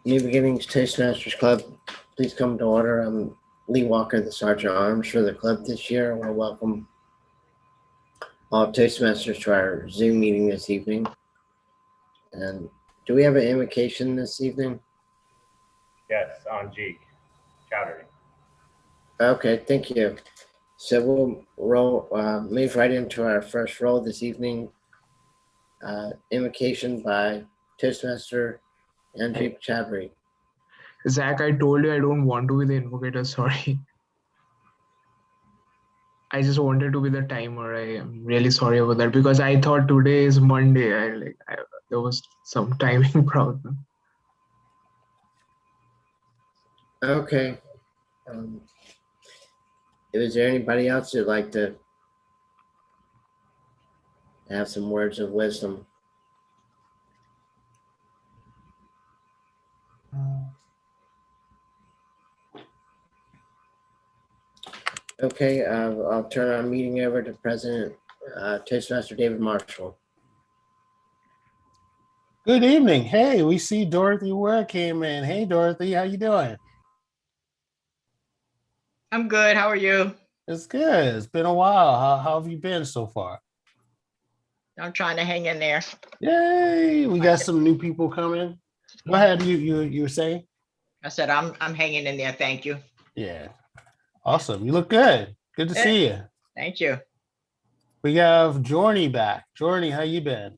New Beginnings Toastmasters Club, please come to order. I'm Lee Walker, the Sergeant at Arms for the club this year. I want to welcome all Toastmasters to our Zoom meeting this evening. And do we have an invocation this evening? Yes, on G. Chowdhury. Okay, thank you. So we'll move right into our first roll this evening. Invocation by Toastmaster Andrew Chadbury. Zach, I told you I don't want to be the invocator, sorry. I just wanted to be the timer. I am really sorry about that because I thought today is Monday. There was some timing problem. Okay. Is there anybody else who'd like to have some words of wisdom? Okay, I'll turn our meeting over to President Toastmaster David Marshall. Good evening. Hey, we see Dorothy Ware came in. Hey, Dorothy, how you doing? I'm good. How are you? It's good. It's been a while. How have you been so far? I'm trying to hang in there. Yay! We got some new people coming. Go ahead. You were saying? I said I'm hanging in there. Thank you. Yeah. Awesome. You look good. Good to see you. Thank you. We have Jorny back. Jorny, how you been?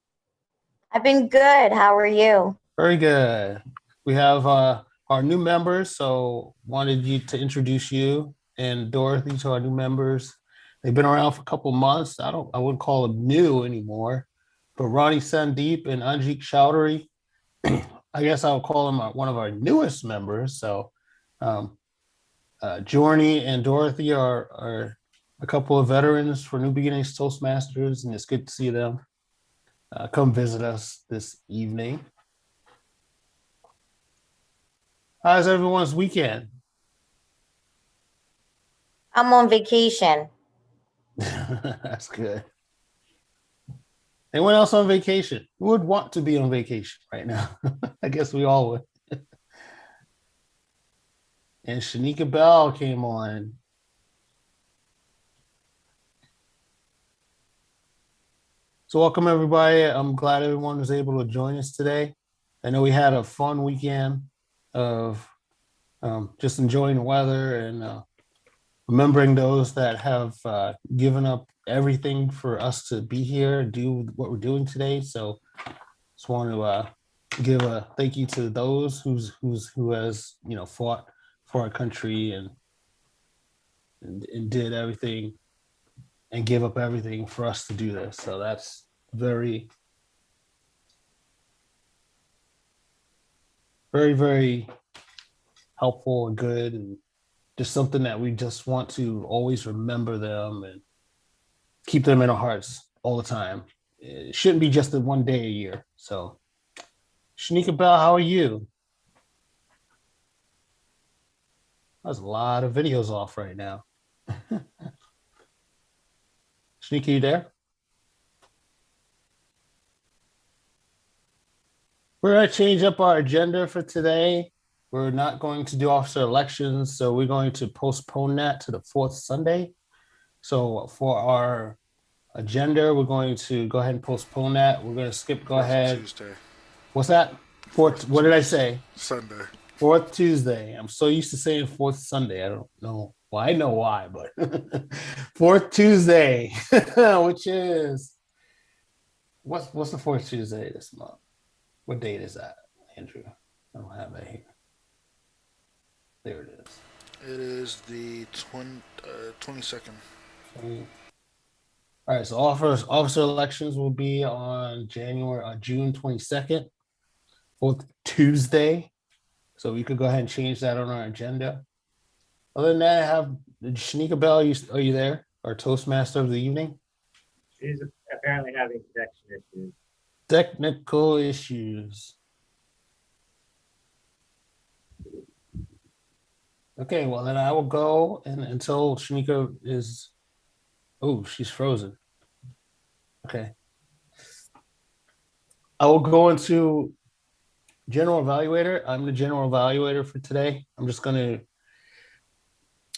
I've been good. How are you? Very good. We have our new members, so wanted you to introduce you and Dorothy to our new members. They've been around for a couple months. I wouldn't call them new anymore, but Ronnie Sandeep and Anjik Chowdhury, I guess I would call them one of our newest members. So Jorny and Dorothy are a couple of veterans for New Beginnings Toastmasters, and it's good to see them come visit us this evening. How's everyone's weekend? I'm on vacation. That's good. Anyone else on vacation? Who would want to be on vacation right now? I guess we all would. And Shanika Bell came on. So welcome everybody. I'm glad everyone was able to join us today. I know we had a fun weekend of just enjoying the weather and remembering those that have given up everything for us to be here and do what we're doing today. So just want to give a thank you to those who has fought for our country and did everything and give up everything for us to do this. So that's very, very, very helpful and good, and just something that we just want to always remember them and keep them in our hearts all the time. It shouldn't be just the one day a year. So Shanika Bell, how are you? There's a lot of videos off right now. Shanika, you there? We're going to change up our agenda for today. We're not going to do officer elections, so we're going to postpone that to the fourth Sunday. So for our agenda, we're going to go ahead and postpone that. We're going to skip, go ahead. Tuesday. What's that? Fourth, what did I say? Sunday. Fourth Tuesday. I'm so used to saying fourth Sunday. I don't know. Well, I know why, but fourth Tuesday, which is, what's the fourth Tuesday this month? What date is that, Andrew? I don't have that here. There it is. It is the 22nd. All right, so officer elections will be on June 22nd, fourth Tuesday. So we could go ahead and change that on our agenda. Other than that, I have Shanika Bell. Are you there? Our Toastmaster of the evening? She's apparently having connection issues. Technical issues. Okay, well then I will go until Shanika is. Oh, she's frozen. Okay. I will go into general evaluator. I'm the general evaluator for today. I'm just going to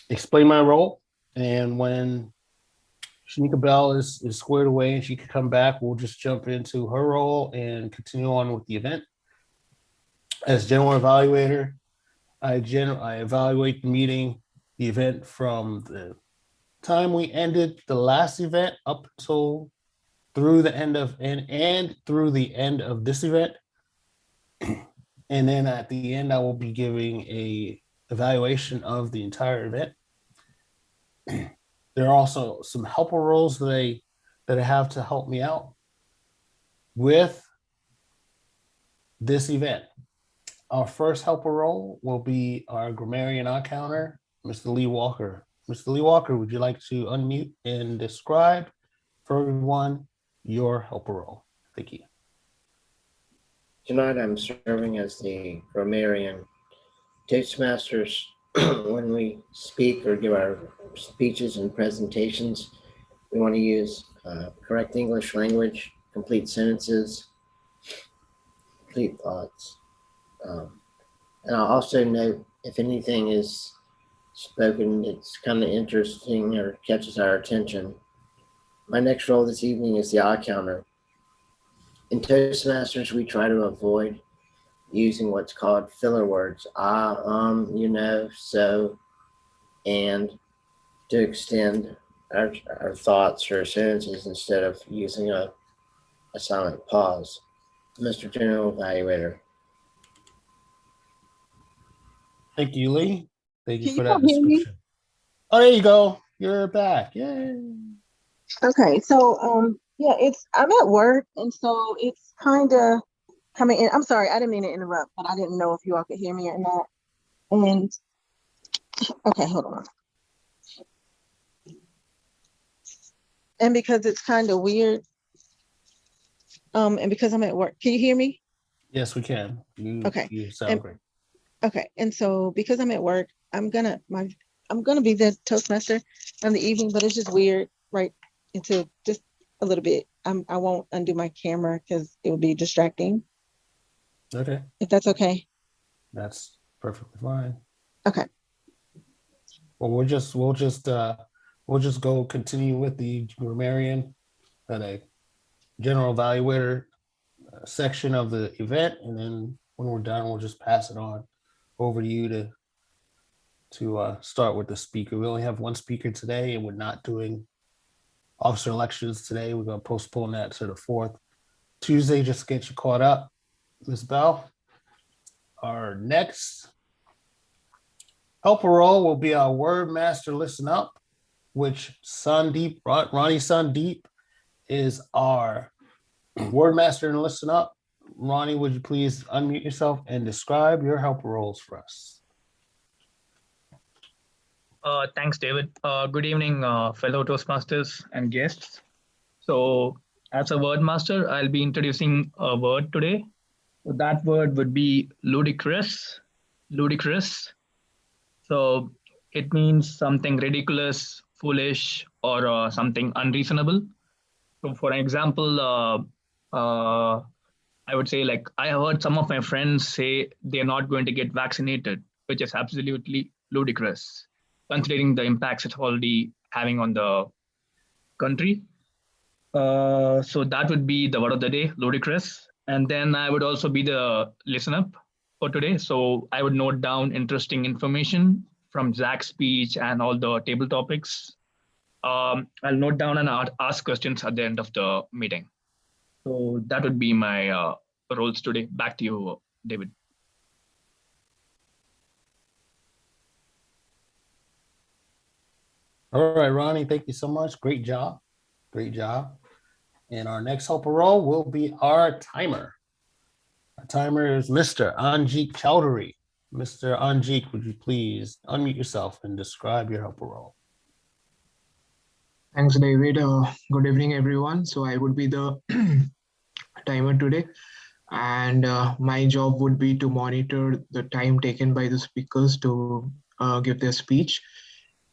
explain my role, and when Shanika Bell is squared away and she can come back, we'll just jump into her role and continue on with the event. As general evaluator, I evaluate the meeting, the event from the time we ended the last event up until through the end of and through the end of this event. And then at the end, I will be giving a evaluation of the entire event. There are also some helper roles that I have to help me out with this event. Our first helper role will be our grammarian encounter, Mr. Lee Walker. Mr. Lee Walker, would you like to unmute and describe for everyone your helper role? Thank you. Tonight I'm serving as the grammarian. Toastmasters, when we speak or give our speeches and presentations, we want to use correct English language, complete sentences, complete thoughts. And I'll also note if anything is spoken that's kind of interesting or catches our attention. My next role this evening is the eye counter. In Toastmasters, we try to avoid using what's called filler words, you know, so, and, to extend our thoughts or sentences instead of using a silent pause. Mr. General Evaluator. Thank you, Lee. Thank you Can for you that all hear me? description. Oh, there you go. You're back. Yay. Okay, so yeah, I'm at work, and so it's kind of coming in. I'm sorry, I didn't mean to interrupt, but I didn't know if you all could hear me or not. And okay, hold on. And because it's kind of weird, and because I'm at work, can you hear me? Yes, we can. Okay. You sound great. Okay, and so because I'm at work, I'm gonna be the Toastmaster in the evening, but it's just weird, right? Into just a little bit. I won't undo my camera because it would be distracting. Okay. If that's okay. That's perfectly fine. Okay. Well, we'll just go continue with the grammarian and a general evaluator section of the event, and then when we're done, we'll just pass it on over to you to start with the speaker. We only have one speaker today, and we're not doing officer elections today. We're going to postpone that to the 4th Tuesday just to get you caught up. Ms. Bell, our next helper role will be our word master listen up, which Ronnie Sandeep is our word master and listen up. Ronnie, would you please unmute yourself and describe your helper roles for us? Thanks, David. Good evening, fellow Toastmasters and guests. So as a word master, I'll be introducing a word today. So that word would be ludicrous. Ludicrous. So it means something ridiculous, foolish, or something unreasonable. So for example, I would say, like, I have heard some of my friends say they're not going to get vaccinated, which is absolutely ludicrous, considering the impacts it's already having on the country. So that would be the word of the day, ludicrous. And then I would also be the listen up for today. So I would note down interesting information from Zack's speech and all the table topics. I'll note down and ask questions at the end of the meeting. So that would be my roles today. Back to you, David. All right, Ronnie, thank you so much. Great job. Great job. And our next helper role will be our timer. Our timer is Mr. Anjik Chowdhury. Mr. Anjik, would you please unmute yourself and describe your helper role? Thanks, David. Good evening, everyone. So I would be the timer today, and my job would be to monitor the time taken by the speakers to give their speech.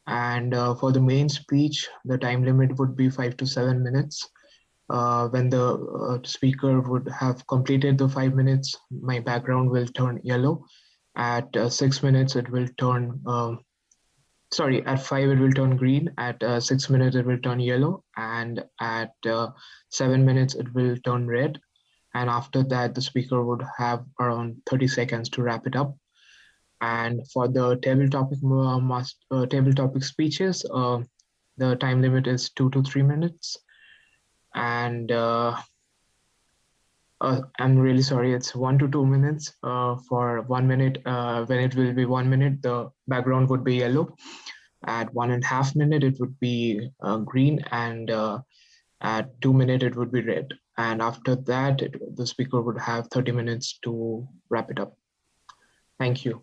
And for the main speech, the time limit would be 5 to 7 minutes. When the speaker would have completed the 5 minutes, my background will turn yellow. At 6 minutes, it will turn, at 5, it will turn green. At 6 minutes, it will turn yellow. And at 7 minutes, it will turn red. And after that, the speaker would have around 30 seconds to wrap it up. And for the table topic speeches, the time limit is 2 to 3 minutes. And I'm really sorry, it's 1 to 2 minutes. For 1 minute, when it will be 1 minute, the background would be yellow. At 1.5 minutes, it would be green, and at 2 minutes, it would be red. And after that, the speaker would have 30 minutes to wrap it up. Thank you.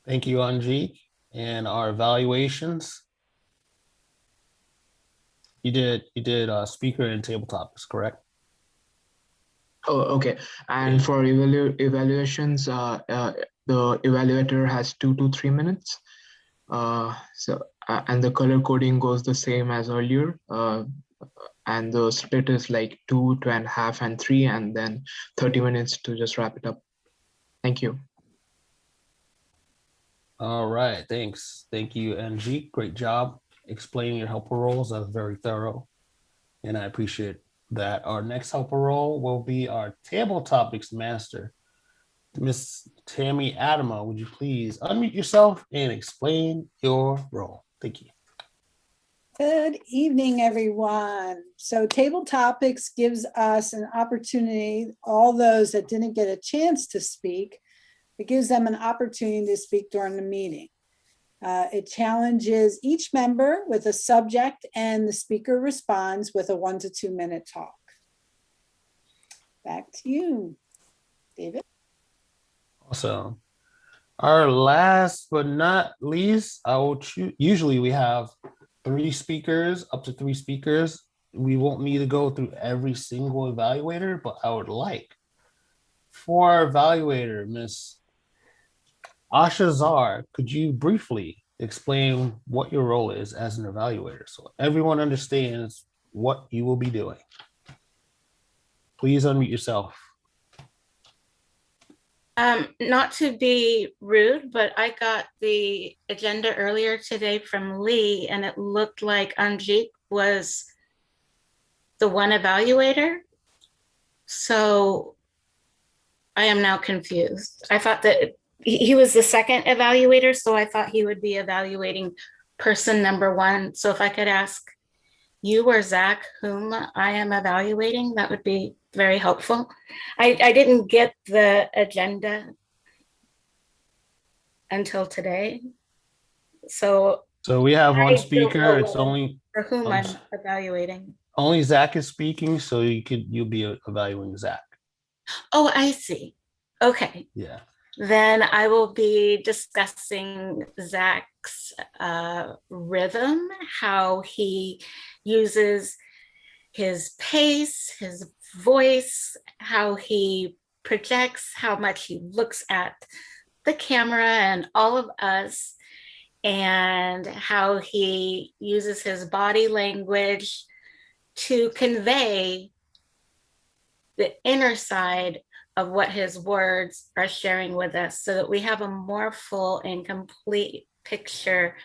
Thank you, Anji. And our evaluations. You did speaker and table topics, correct? Oh, okay. And for evaluations, the evaluator has 2 to 3 minutes. And the color coding goes the same as earlier. And the split is like 2, 2.5, and 3, and then 30 minutes to just wrap it up. Thank you. All right, thanks. Thank you, NG. Great job explaining your helper roles. That was very thorough, and I appreciate that. Our next helper role will be our table topics master, Miss Tammy Adama. Would you please unmute yourself and explain your role? Thank you. Good evening, everyone. So Table Topics gives us an opportunity, all those that didn't get a chance to speak, it gives them an opportunity to speak during the meeting. It challenges each member with a subject, and the speaker responds with a 1 to 2 minute talk. Back to you, David. Awesome. Our last but not least, I will choose. Usually we have 3 speakers, up to 3 speakers. We won't need to go through every single evaluator, but I would like for our evaluator, Miss Asha Zar, could you briefly explain what your role is as an evaluator so everyone understands what you will be doing? Please unmute yourself. Not to be rude, but I got the agenda earlier today from Lee, and it looked like Anjik was the one evaluator. So I am now confused. I thought that he was the second evaluator, so I thought he would be evaluating person number 1. So if I could ask you or Zach whom I am evaluating, that would be very helpful. I didn't get the agenda until today. So we have one speaker. It's only for whom I'm evaluating. Only Zach is speaking, so you'll be evaluating Zach. Oh, I see. Okay. Yeah. Then I will be discussing Zach's rhythm, how he uses his pace, his voice, how he projects, how much he looks at the camera and all of us, and how he uses his body language to convey the inner side of what his words are sharing with us, so that we have a more full and complete picture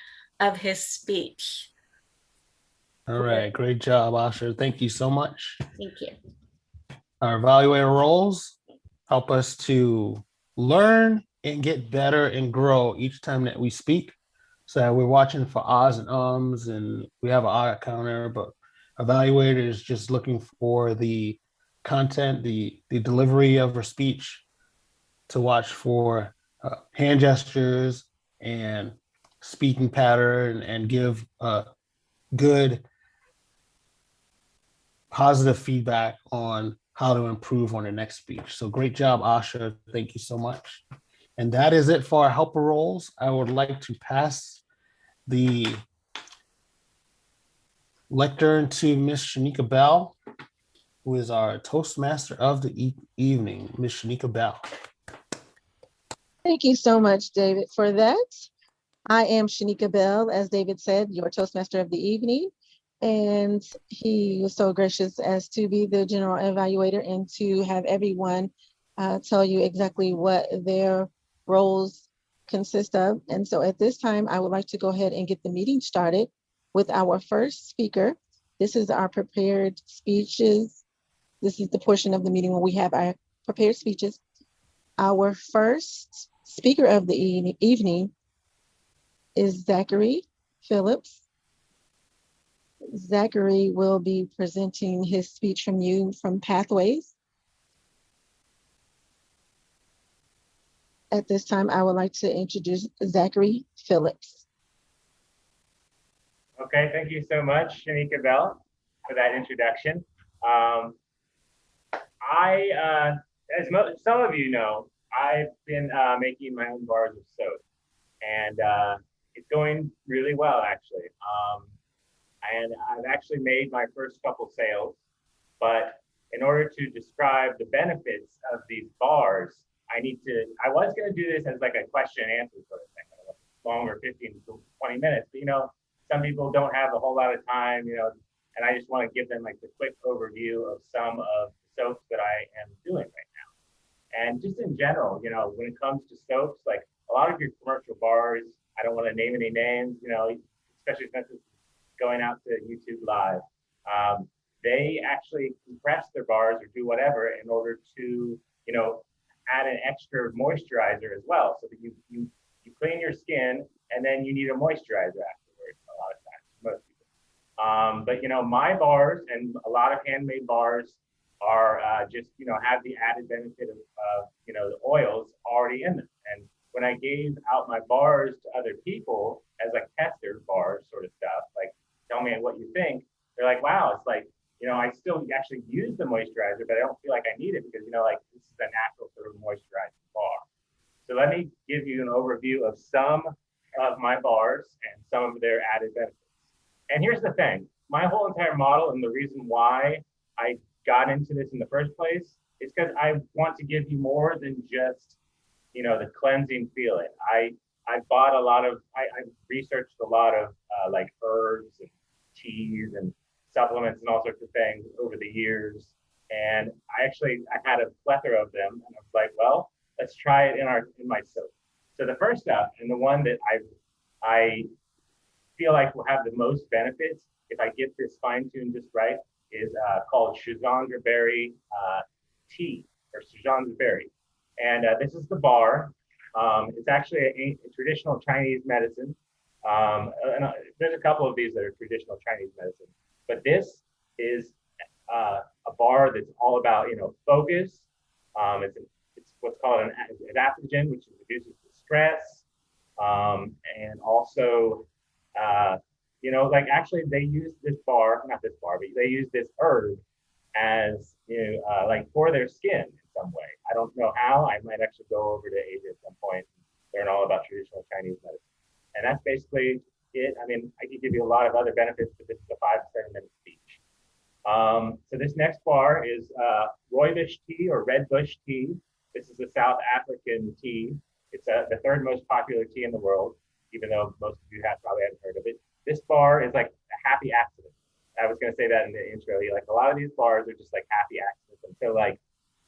of his speech. All right, great job, Asha. Thank you so much. Thank you. Our evaluator roles help us to learn and get better and grow each time that we speak. So we're watching for ahs and ums, and we have an ah counter, but evaluator is just looking for the content, the delivery of her speech, to watch for hand gestures and speaking pattern, and give good positive feedback on how to improve on the next speech. So great job, Asha. Thank you so much. And that is it for our helper roles. I would like to pass the lectern to Miss Shanika Bell, who is our Toastmaster of the evening. Miss Shanika Bell. Thank you so much, David, for that. I am Shanika Bell, as David said, your Toastmaster of the evening. And he was so gracious as to be the general evaluator and to have everyone tell you exactly what their roles consist of. And so at this time, I would like to go ahead and get the meeting started with our first speaker. This is our prepared speeches. This is the portion of the meeting where we have our prepared speeches. Our first speaker of the evening is Zachary Phillips. Zachary will be presenting his speech from you from Pathways. At this time, I would like to introduce Zachary Phillips. Okay, thank you so much, Shanika Bell, for that introduction. Some of you know, I've been making my own bars of soap, and it's going really well, actually. And I've actually made my first couple sales, but in order to describe the benefits of these bars, I was going to do this as like a question and answer sort of thing, longer 15 to 20 minutes, but some people don't have a whole lot of time, and I just want to give them like the quick overview of some of the soaps that I am doing right now. And just in general, when it comes to soaps, like a lot of your commercial bars, I don't want to name any names, especially since it's going out to YouTube Live. They actually compress their bars or do whatever in order to, add an extra moisturizer as well. So that you clean your skin and then you need a moisturizer afterwards a lot of times, most people. But my bars and a lot of handmade bars are just, have the added benefit of the oils already in them. And when I gave out my bars to other people as like tester bars sort of stuff, like tell me what you think, they're like, wow, it's like, I still actually use the moisturizer, but I don't feel like I need it because, like this is a natural sort of moisturizing bar. So let me give you an overview of some of my bars and some of their added benefits. And here's the thing, my whole entire model and the reason why I got into this in the first place is because I want to give you more than just, the cleansing feeling. I bought a lot of, I researched a lot of like herbs and teas and supplements and all sorts of things over the years. And I had a plethora of them. And I was like, well, let's try it in my soap. So the first step, and the one that I feel like will have the most benefits if I get this fine-tuned just right, is called Schizandra berry tea, or Schizandra berry. And this is the bar. It's actually a traditional Chinese medicine. And there's a couple of these that are traditional Chinese medicine. But this is a bar that's all about, focus. It's what's called an adaptogen, which reduces the stress. And also, like actually they use this bar, not this bar, but they use this herb as, like for their skin in some way. I don't know how. I might actually go over to Asia at some point and learn all about traditional Chinese medicine. And that's basically it. I mean, I could give you a lot of other benefits, but this is a 5 to 7 minute speech. So this next bar is rooibos tea or red bush tea. This is a South African tea. It's the third most popular tea in the world, even though most of you probably haven't heard of it. This bar is like a happy accident. I was going to say that in the intro. Like a lot of these bars are just like happy accidents. And so like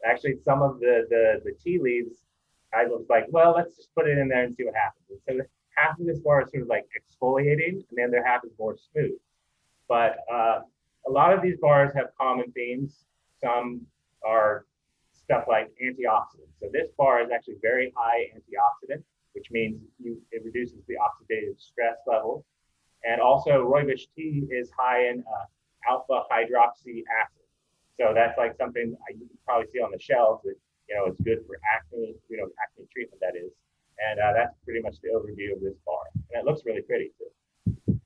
actually some of the tea leaves, I was like, well, let's just put it in there and see what happens. And so half of this bar is sort of like exfoliating, and the other half is more smooth. But a lot of these bars have common themes. Some are stuff like antioxidants. So this bar is actually very high antioxidant, which means it reduces the oxidative stress levels. And also rooibos tea is high in alpha hydroxy acid. So that's like something you can probably see on the shelves that, it's good for acne, acne treatment that is. And that's pretty much the overview of this bar. And it looks really pretty too.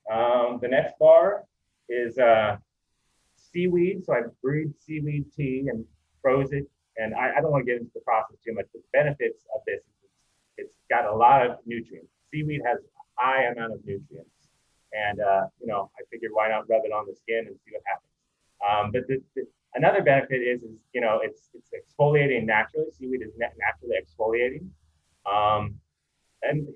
The next bar is seaweed. So I brewed seaweed tea and froze it. And I don't want to get into the process too much, but the benefits of this, it's got a lot of nutrients. Seaweed has a high amount of nutrients. And, I figured why not rub it on the skin and see what happens. But another benefit is it's exfoliating naturally. Seaweed is naturally exfoliating. And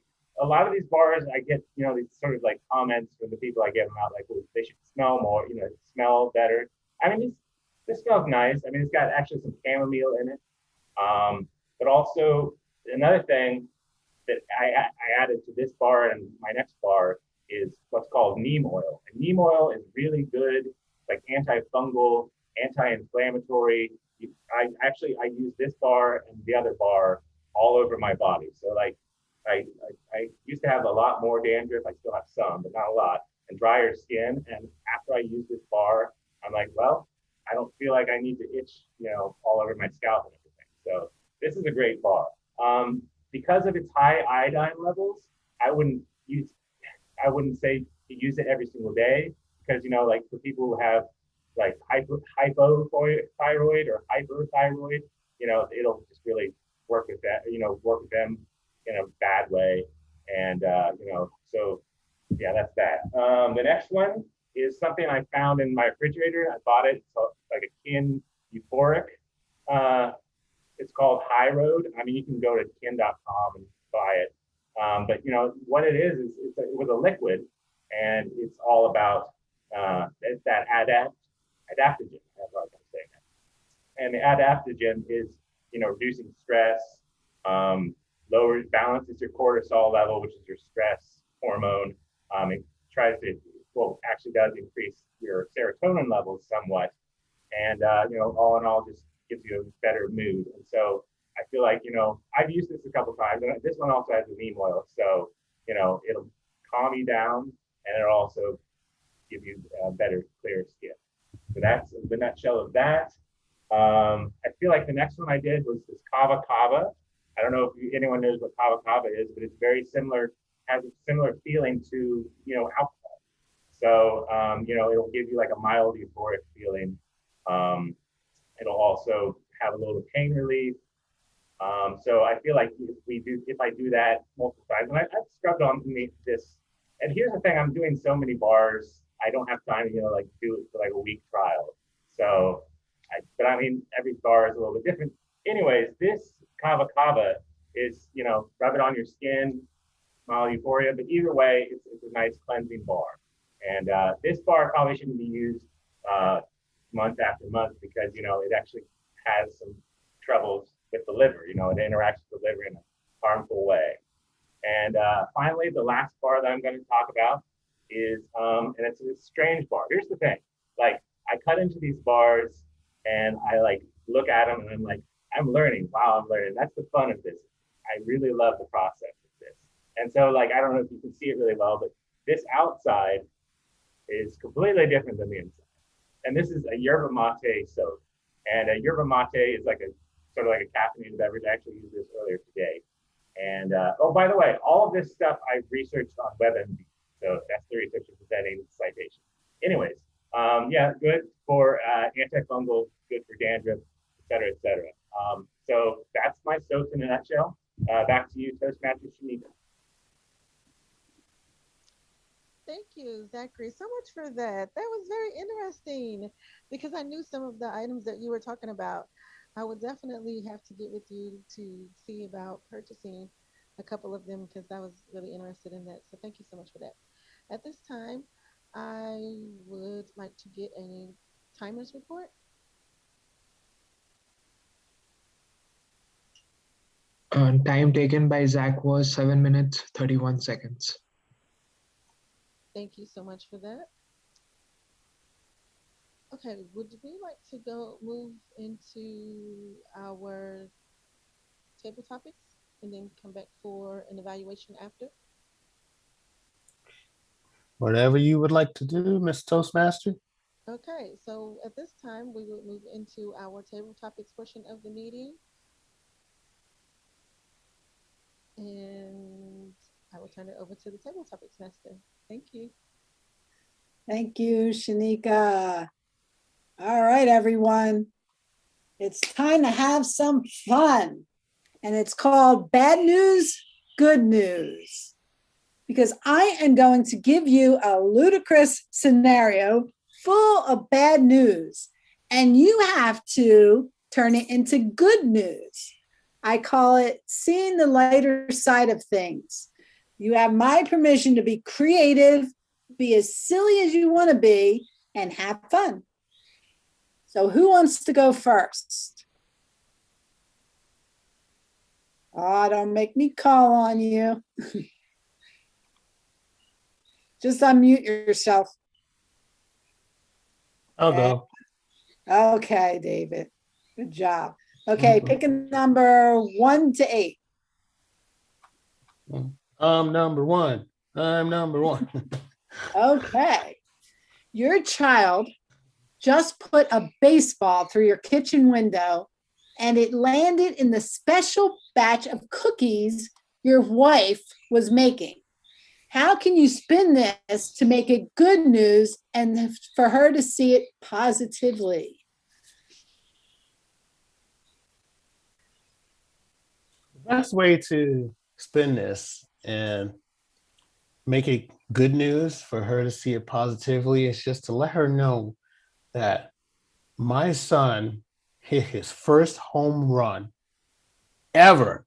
a lot of these bars, I get, these sort of like comments from the people I give them out, like, well, they should smell more, smell better. I mean, this smells nice. I mean, it's got actually some chamomile in it. But also another thing that I added to this bar and my next bar is what's called Neem Oil. And Neem Oil is really good, like antifungal, anti-inflammatory. I use this bar and the other bar all over my body. So like I used to have a lot more dandruff. I still have some, but not a lot, and drier skin. And after I use this bar, I'm like, well, I don't feel like I need to itch, all over my scalp and everything. So this is a great bar. Because of its high iodine levels, I wouldn't say to use it every single day, because like for people who have like hypothyroid or hyperthyroid, it'll just really work with that, work with them in a bad way. And so yeah, that's that. The next one is something I found in my refrigerator. I bought it. It's like a kin euphoric. It's called High Road. I mean, you can go to kin.com and buy it. But what it is it was a liquid, and it's all about that adaptogen. That's what I was going to say. And the adaptogen is, reducing stress, balances your cortisol level, which is your stress hormone. It actually does increase your serotonin levels somewhat, and all in all, just gives you a better mood. And so I feel like, I've used this a couple times, and this one also has the neem oil, so it'll calm you down, and it'll also give you better, clear skin. So that's the nutshell of that. I feel like the next one I did was this kava kava. I don't know if anyone knows what kava kava is, but it's very similar, has a similar feeling to alcohol. So it'll give you like a mild euphoric feeling. It'll also have a little pain relief. So I feel like if I do that multiple times, and I've scrubbed on this. And here's the thing: I'm doing so many bars, I don't have time to do it for like a week trial. So, but I mean, every bar is a little bit different. Anyways, this kava kava is rub it on your skin, mild euphoria. But either way, it's a nice cleansing bar. And this bar probably shouldn't be used month after month, because it actually has some troubles with the liver. It interacts with the liver in a harmful way. And finally, the last bar that I'm going to talk about is, and it's a strange bar. Here's the thing: like, I cut into these bars and I look at them and I'm like, I'm learning. Wow, I'm learning. That's the fun of this. I really love the process of this. And so I don't know if you can see it really well, but this outside is completely different than the inside. And this is a yerba mate soap. And a yerba mate is sort of like a caffeinated beverage. I actually used this earlier today. And oh, by the way, all of this stuff I've researched on WebMD. So that's the research I'm presenting citation. Anyways, yeah, good for antifungal, good for dandruff, et cetera, et cetera. So that's my soaps in a nutshell. Back to you, Toastmaster Shanika. Thank you, Zachary, so much for that. That was very interesting, because I knew some of the items that you were talking about. I would definitely have to get with you to see about purchasing a couple of them, because I was really interested in that. So thank you so much for that. At this time, I would like to get a timers report. Time taken by Zack was 7 minutes, 31 seconds. Thank you so much for that. Okay, would we like to move into our table topics and then come back for an evaluation after? Whatever you would like to do, Miss Toastmaster. Okay, so at this time, we will move into our table topics portion of the meeting. And I will turn it over to the table topics master. Thank you. Thank you, Shanika. All right, everyone. It's time to have some fun. And it's called Bad News, Good News. Because I am going to give you a ludicrous scenario full of bad news. And you have to turn it into good news. I call it seeing the lighter side of things. You have my permission to be creative, be as silly as you want to be, and have fun. So who wants to go first? Oh, don't make me call on you. Just unmute yourself. I'll go. Okay, David. Good job. Okay, pick a number 1 to 8. I'm number one. I'm number one. Okay. Your child just put a baseball through your kitchen window and it landed in the special batch of cookies your wife was making. How can you spin this to make it good news and for her to see it positively? The best way to spin this and make it good news for her to see it positively is just to let her know that my son hit his first home run ever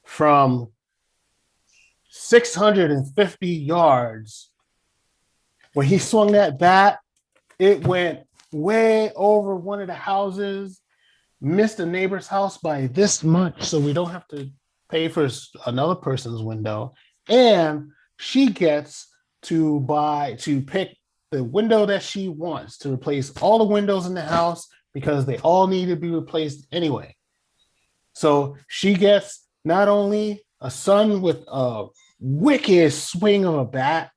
from 650 yards. When he swung that bat, it went way over one of the houses, missed a neighbor's house by this much, so we don't have to pay for another person's window. And she gets to pick the window that she wants to replace all the windows in the house because they all need to be replaced anyway. So she gets not only a son with a wicked swing of a bat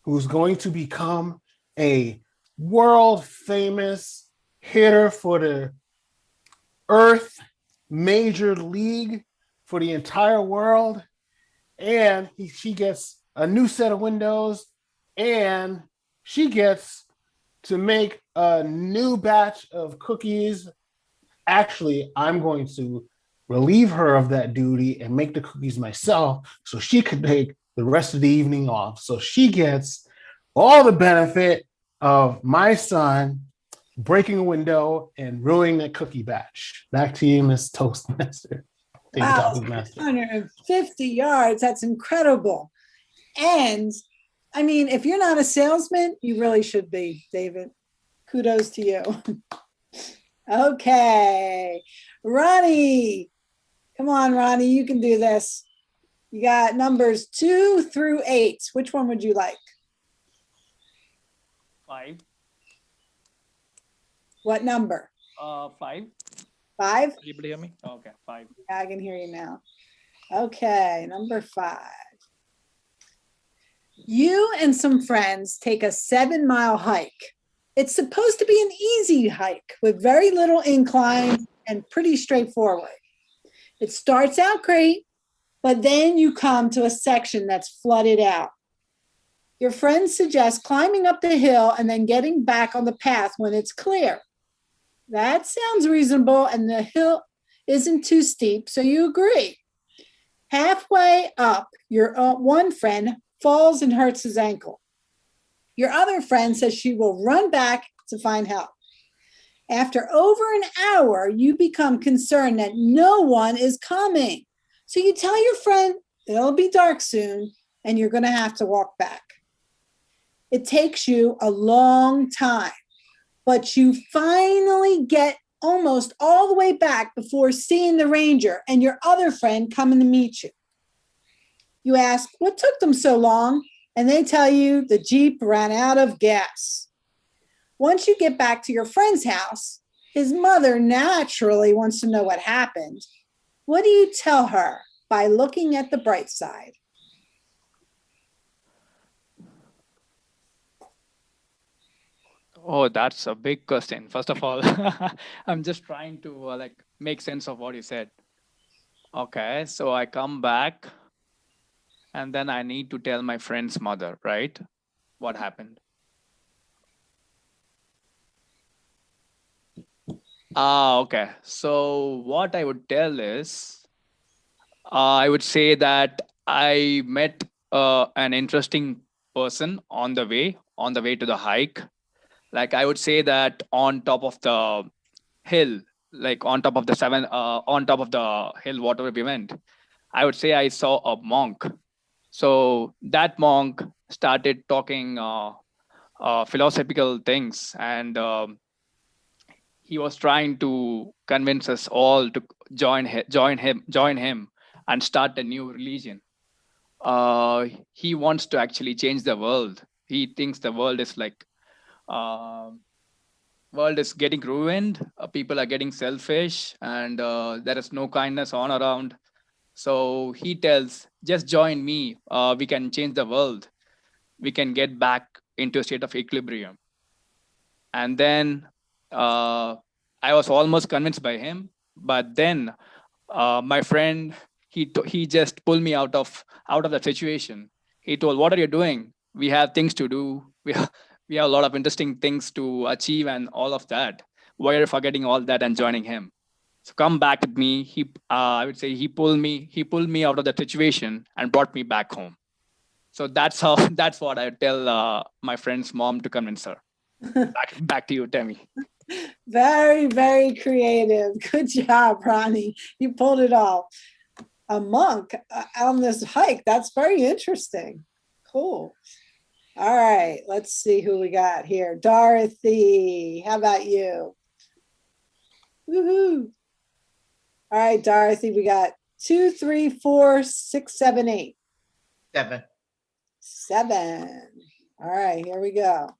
who's going to become a world famous hitter for the Earth Major League for the entire world, and she gets a new set of windows, and she gets to make a new batch of cookies. Actually, I'm going to relieve her of that duty and make the cookies myself so she could take the rest of the evening off. So she gets all the benefit of my son breaking a window and ruining that cookie batch. Back to you, Miss Toastmaster. Wow, 150 yards. That's incredible. And I mean, if you're not a salesman, you really should be, David. Kudos to you. Okay. Ronnie. Come on, Ronnie. You can do this. You got numbers 2 through 8. Which one would you like? 5. What number? 5. 5? Are you able to hear me? Okay, 5. Yeah, I can hear you now. Okay, number 5. You and some friends take a 7-mile hike. It's supposed to be an easy hike with very little incline and pretty straightforward. It starts out great, but then you come to a section that's flooded out. Your friends suggest climbing up the hill and then getting back on the path when it's clear. That sounds reasonable, and the hill isn't too steep, so you agree. Halfway up, your one friend falls and hurts his ankle. Your other friend says she will run back to find help. After over an hour, you become concerned that no one is coming. So you tell your friend it'll be dark soon and you're going to have to walk back. It takes you a long time, but you finally get almost all the way back before seeing the ranger and your other friend coming to meet you. You ask, what took them so long? And they tell you the Jeep ran out of gas. Once you get back to your friend's house, his mother naturally wants to know what happened. What do you tell her by looking at the bright side? Oh, that's a big question. First of all, I'm just trying to make sense of what you said. Okay, so I come back and then I need to tell my friend's mother, right? What happened? Okay. So what I would tell is, I would say that I met an interesting person on the way to the hike. Like I would say that on top of the hill, like on top of the hill, whatever we went, I would say I saw a monk So that monk started talking philosophical things, and he was trying to convince us all to join him, and start a new religion. He wants to actually change the world. He thinks the world is like world is getting ruined. People are getting selfish, and there is no kindness on around. So he tells, just join me. We can change the world. We can get back into a state of equilibrium. And then I was almost convinced by him, but then my friend, he just pulled me out of that situation. He told, what are you doing? We have things to do. We have a lot of interesting things to achieve and all of that. Why are you forgetting all that and joining him? So come back with me. I would say he pulled me out of that situation and brought me back home. So that's what I tell my friend's mom to convince her. Back to you, Tammy. Very, very creative. Good job, Ronnie. You pulled it off. A monk on this hike. That's very interesting. Cool. All right, let's see who we got here. Dorothy, how about you? Woohoo. All right, Dorothy, we got 2, 3, 4, 6, 7, 8. 7. 7. All right, here we go.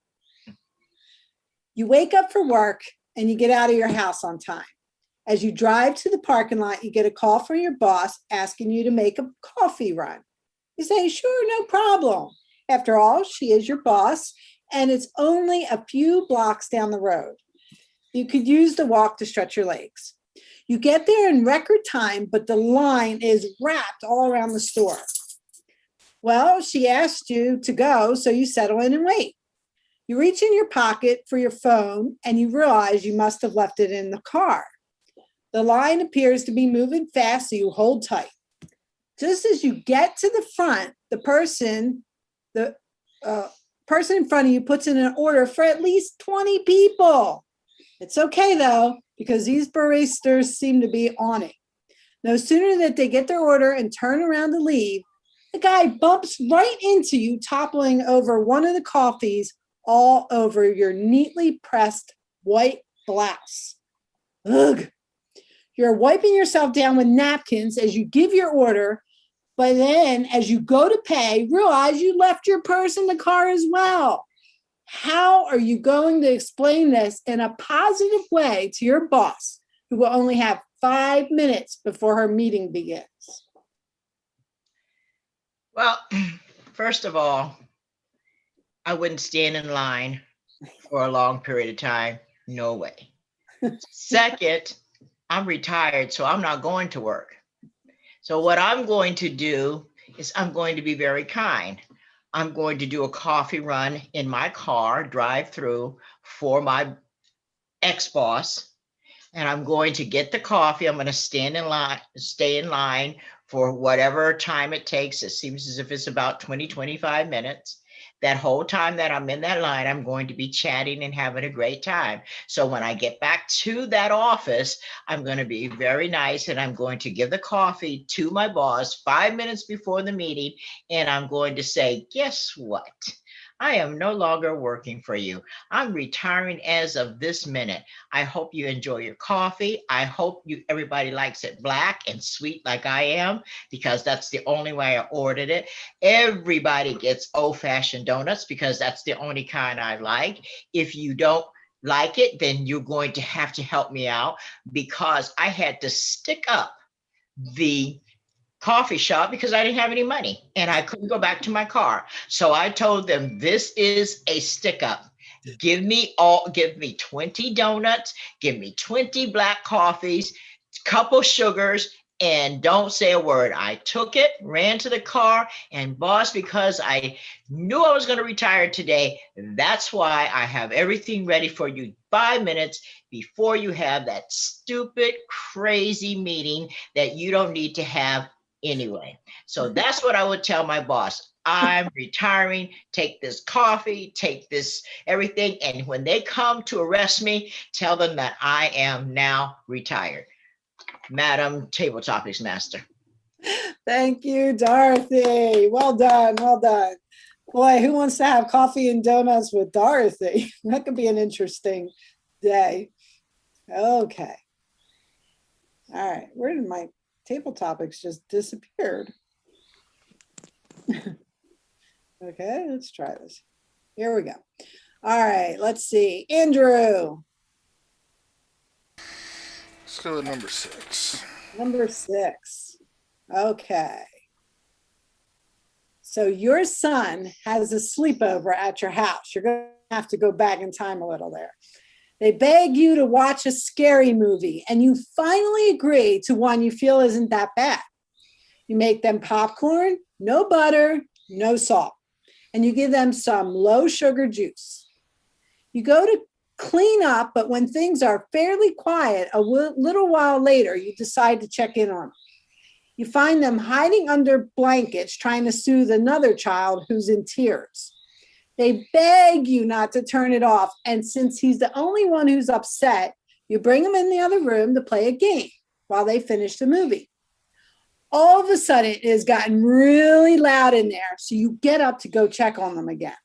You wake up for work and you get out of your house on time. As you drive to the parking lot, you get a call from your boss asking you to make a coffee run. You say, sure, no problem. After all, she is your boss, and it's only a few blocks down the road. You could use the walk to stretch your legs. You get there in record time, but the line is wrapped all around the store. Well, she asked you to go, so you settle in and wait. You reach in your pocket for your phone, and you realize you must have left it in the car. The line appears to be moving fast, so you hold tight. Just as you get to the front, the person in front of you puts in an order for at least 20 people. It's okay, though, because these baristas seem to be on it. No sooner that they get their order and turn around to leave, the guy bumps right into you, toppling over one of the coffees all over your neatly pressed white blouse. Ugh. You're wiping yourself down with napkins as you give your order, but then as you go to pay, realize you left your purse in the car as well. How are you going to explain this in a positive way to your boss, who will only have 5 minutes before her meeting begins? Well, first of all, I wouldn't stand in line for a long period of time. No way. Second, I'm retired, so I'm not going to work. So what I'm going to do is I'm going to be very kind. I'm going to do a coffee run in my car, drive through for my ex-boss, and I'm going to get the coffee. I'm going to stay in line for whatever time it takes. It seems as if it's about 20, 25 minutes. That whole time that I'm in that line, I'm going to be chatting and having a great time. So when I get back to that office, I'm going to be very nice, and I'm going to give the coffee to my boss 5 minutes before the meeting. And I'm going to say, guess what? I am no longer working for you. I'm retiring as of this minute. I hope you enjoy your coffee. I hope everybody likes it black and sweet like I am, because that's the only way I ordered it. Everybody gets old-fashioned donuts because that's the only kind I like. If you don't like it, then you're going to have to help me out, because I had to stick up the coffee shop because I didn't have any money and I couldn't go back to my car. So I told them, this is a stick up. Give me 20 donuts, give me 20 black coffees, couple sugars, and don't say a word. I took it, ran to the car, and boss, because I knew I was going to retire today, that's why I have everything ready for you 5 minutes before you have that stupid, crazy meeting that you don't need to have anyway. So that's what I would tell my boss. I'm retiring, take this coffee, take this everything. And when they come to arrest me, tell them that I am now retired. Madam Table Topics Master. Thank you, Dorothy. Well done, well done. Boy, who wants to have coffee and donuts with Dorothy? That could be an interesting day. Okay. All right, where did my table topics just disappeared? Okay, let's try this. Here we go. All right, let's see. Andrew. Let's go with number 6. Number 6. Okay. So your son has a sleepover at your house. You're going to have to go back in time a little there. They beg you to watch a scary movie, and you finally agree to one you feel isn't that bad. You make them popcorn, no butter, no salt, and you give them some low sugar juice. You go to clean up, but when things are fairly quiet, a little while later, you decide to check in on them. You find them hiding under blankets, trying to soothe another child who's in tears. They beg you not to turn it off, and since he's the only one who's upset, you bring him in the other room to play a game while they finish the movie. All of a sudden, it has gotten really loud in there, so you get up to go check on them again.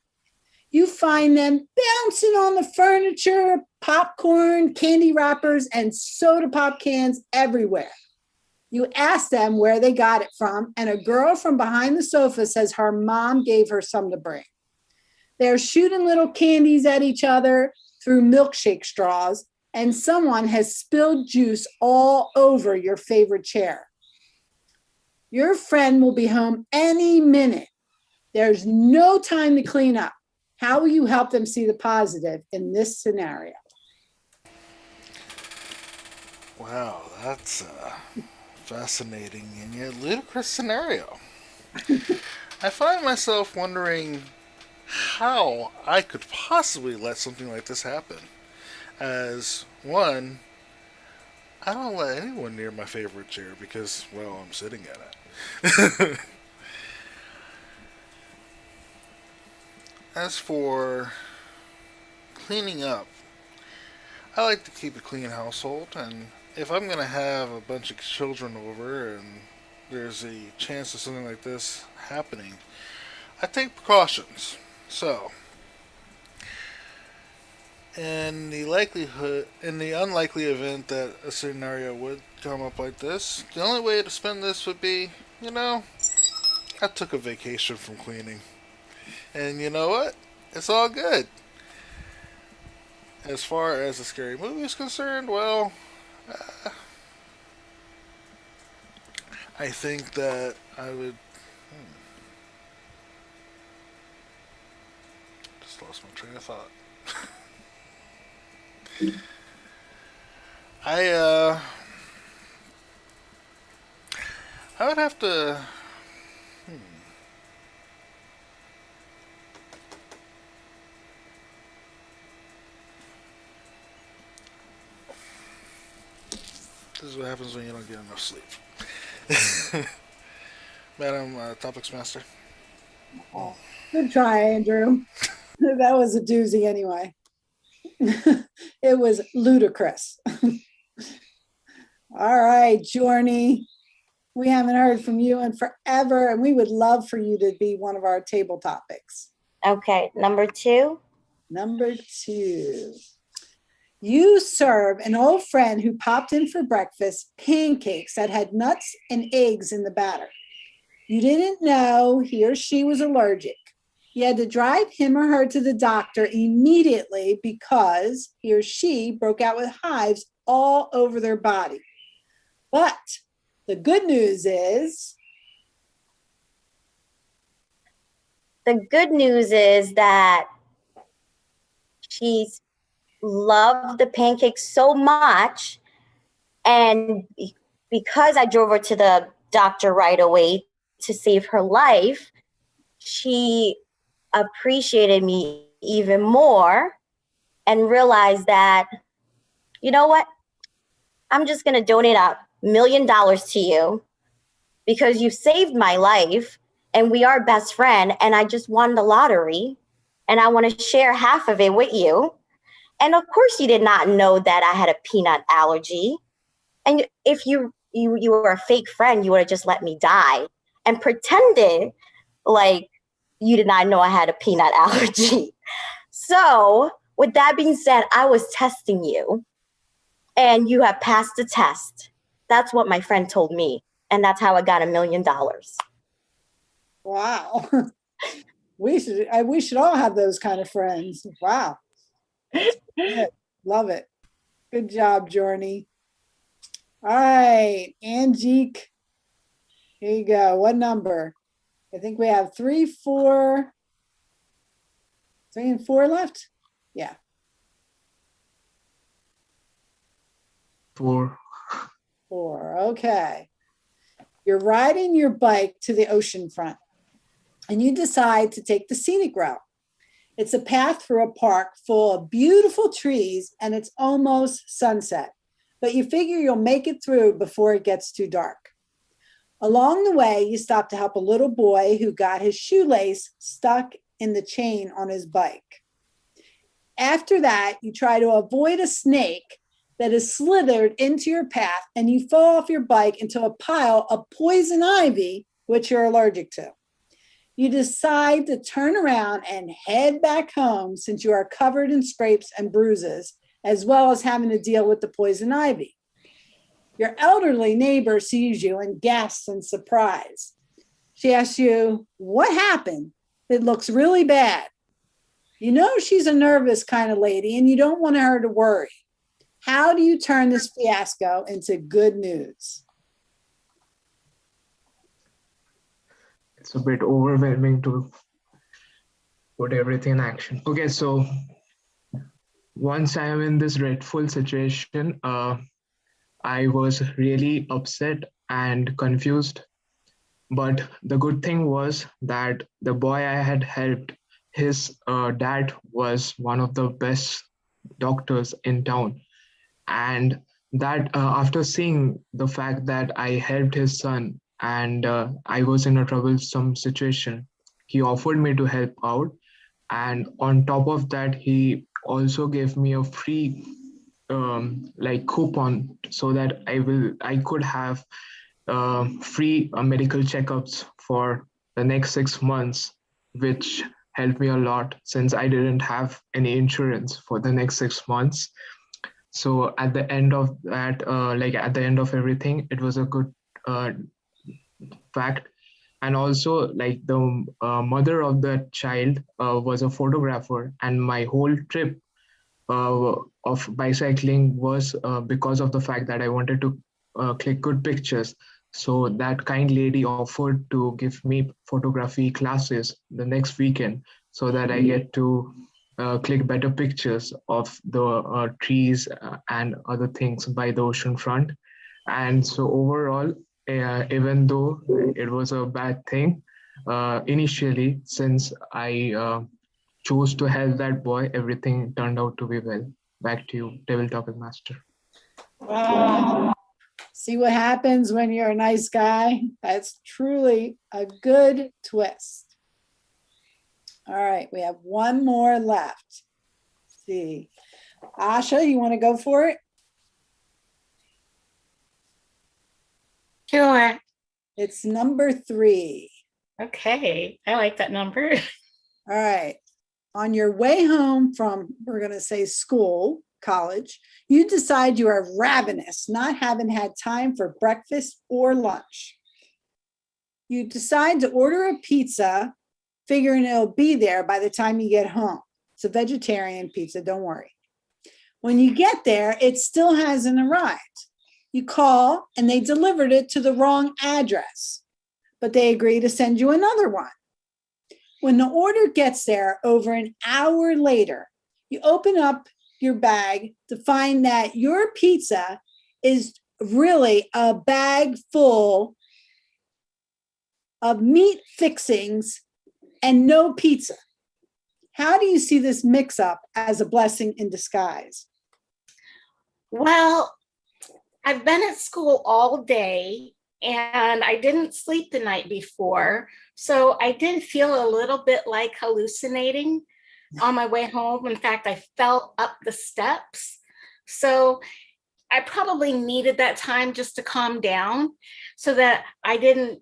You find them bouncing on the furniture, popcorn, candy wrappers, and soda pop cans everywhere. You ask them where they got it from, and a girl from behind the sofa says her mom gave her some to bring. They're shooting little candies at each other through milkshake straws, and someone has spilled juice all over your favorite chair. Your friend will be home any minute. There's no time to clean up. How will you help them see the positive in this scenario? Wow, that's a fascinating and yet ludicrous scenario. I find myself wondering how I could possibly let something like this happen. As one, I don't let anyone near my favorite chair because, well, I'm sitting at it. As for cleaning up, I like to keep a clean household, and if I'm going to have a bunch of children over and there's a chance of something like this happening, I take precautions. So, in the unlikely event that a scenario would come up like this, the only way to spend this would be, I took a vacation from cleaning. And you know what? It's all good. As far as the scary movie is concerned, well, I think that I would... Just lost my train of thought. I would have to... This is what happens when you don't get enough sleep. Madam Topics Master. Oh, good try, Andrew. That was a doozy anyway. It was ludicrous. All right, Journey. We haven't heard from you in forever, and we would love for you to be one of our table topics. Okay, number 2. Number 2. You serve an old friend who popped in for breakfast pancakes that had nuts and eggs in the batter. You didn't know he or she was allergic. You had to drive him or her to the doctor immediately because he or she broke out with hives all over their body. But the good news is... that she's loved the pancakes so much, and because I drove her to the doctor right away to save her life, she appreciated me even more and realized that, you know what, I'm just going to donate $1 million to you because you saved my life and we are best friends, and I just won the lottery and I want to share half of it with you. And of course, you did not know that I had a peanut allergy. And if you you were a fake friend, you would have just let me die and pretended like you did not know I had a peanut allergy. So with that being said, I was testing you and you have passed the test. That's what my friend told me. And that's how I got $1 million. Wow. We should all have those kind of friends. Wow. That's good. Love it. Good job, Journey. All right, Angelique. Here you go. What number? I think we have 3, 4, 3 and 4 left. Yeah. 4. 4. Okay. You're riding your bike to the ocean front and you decide to take the scenic route. It's a path through a park full of beautiful trees and it's almost sunset, but you figure you'll make it through before it gets too dark. Along the way, you stop to help a little boy who got his shoelace stuck in the chain on his bike. After that, you try to avoid a snake that is slithered into your path and you fall off your bike into a pile of poison ivy, which you're allergic to. You decide to turn around and head back home since you are covered in scrapes and bruises, as well as having to deal with the poison ivy. Your elderly neighbor sees you and gasps in surprise. She asks you, what happened? It looks really bad. You know she's a nervous kind of lady and you don't want her to worry. How do you turn this fiasco into good news? It's a bit overwhelming to put everything in action. Okay, so once I am in this dreadful situation, I was really upset and confused. But the good thing was that the boy I had helped, his dad was one of the best doctors in town. And that after seeing the fact that I helped his son and I was in a troublesome situation, he offered me to help out. And on top of that, he also gave me a free coupon so that I could have free medical checkups for the next 6 months, which helped me a lot since I didn't have any insurance for the next 6 months. So at the end of that, at the end of everything, it was a good fact. And also, like, the mother of the child was a photographer, and my whole trip of bicycling was because of the fact that I wanted to click good pictures. So that kind lady offered to give me photography classes the next weekend so that I get to click better pictures of the trees and other things by the ocean front. And so overall, even though it was a bad thing initially, since I chose to help that boy, everything turned out to be well. Back to you, Devil Topic Master. Wow. See what happens when you're a nice guy? That's truly a good twist. All right, we have one more left. Let's see. Asha, you want to go for it? Sure. It's number 3. Okay, I like that number. All right. On your way home from, we're going to say school, college, you decide you are ravenous, not having had time for breakfast or lunch. You decide to order a pizza, figuring it'll be there by the time you get home. It's a vegetarian pizza, don't worry. When you get there, it still hasn't arrived. You call and they delivered it to the wrong address, but they agree to send you another one. When the order gets there over an hour later, you open up your bag to find that your pizza is really a bag full of meat fixings and no pizza. How do you see this mix-up as a blessing in disguise? Well, I've been at school all day and I didn't sleep the night before. So I did feel a little bit like hallucinating on my way home. In fact, I fell up the steps. So I probably needed that time just to calm down so that I didn't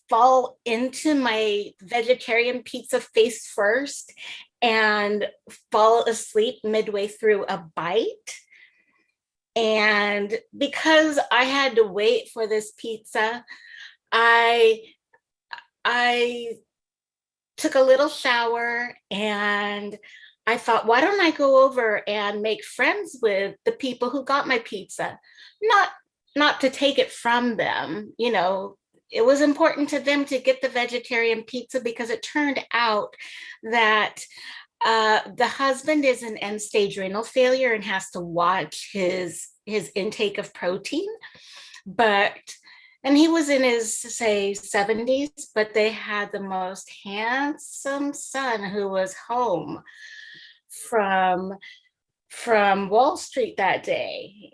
fall into my vegetarian pizza face first and fall asleep midway through a bite. And because I had to wait for this pizza, I took a little shower and I thought, why don't I go over and make friends with the people who got my pizza? Not to take it from them, you know, it was important to them to get the vegetarian pizza because it turned out that the husband is in end-stage renal failure and has to watch his intake of protein. And he was in his, say, 70s, but they had the most handsome son who was home from Wall Street that day.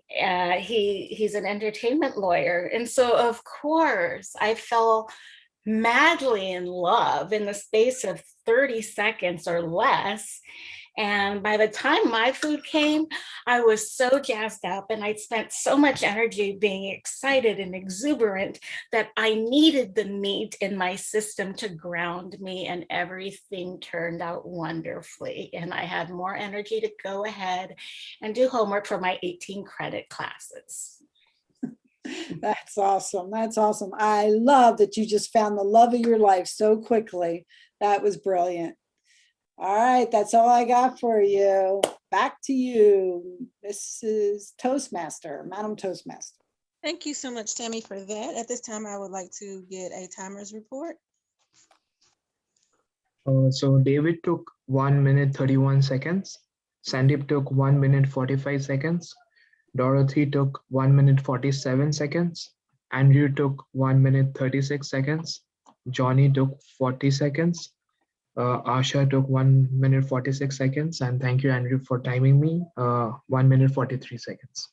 He's an entertainment lawyer. And so, of course, I fell madly in love in the space of 30 seconds or less. And by the time my food came, I was so jazzed up and I'd spent so much energy being excited and exuberant that I needed the meat in my system to ground me, and everything turned out wonderfully. And I had more energy to go ahead and do homework for my 18 credit classes. That's awesome. That's awesome. I love that you just found the love of your life so quickly. That was brilliant. All right, that's all I got for you. Back to you, Mrs. Toastmaster, Madam Toastmaster. Thank you so much, Tammy, for that. At this time, I would like to get a timer's report. So David took 1 minute 31 seconds. Sandeep took 1 minute 45 seconds. Dorothy took 1 minute 47 seconds. Andrew took 1 minute 36 seconds. Johnny took 40 seconds. Asha took 1 minute 46 seconds. And thank you, Andrew, for timing me. 1 minute 43 seconds.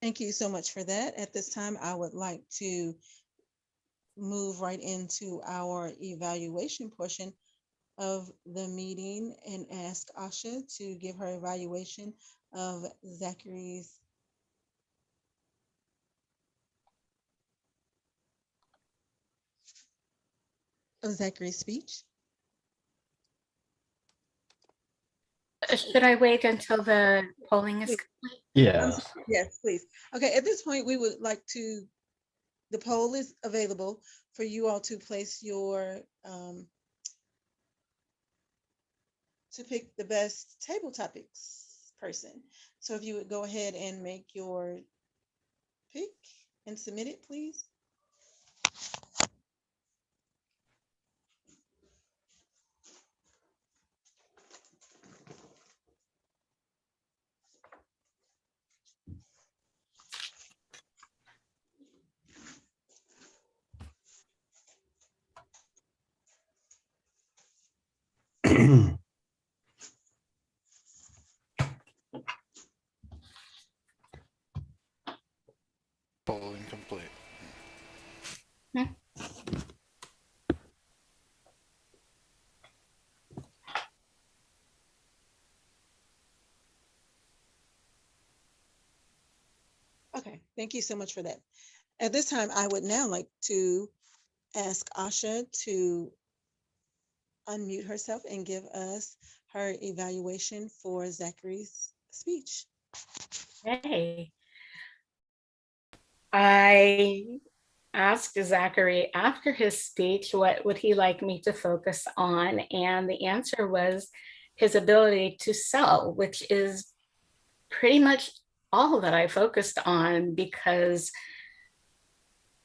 Thank you so much for that. At this time, I would like to move right into our evaluation portion of the meeting and ask Asha to give her evaluation of Zachary's speech. Should I wait until the polling is complete? Yeah. Yes, please. Okay, at this point, we would like to, the poll is available for you all to place your, to pick the best table topics person. So if you would go ahead and make your pick and submit it, please. Poll incomplete. Okay, thank you so much for that. At this time, I would now like to ask Asha to unmute herself and give us her evaluation for Zachary's speech. Hey, I asked Zachary after his speech what would he like me to focus on, and the answer was his ability to sell, which is pretty much all that I focused on, because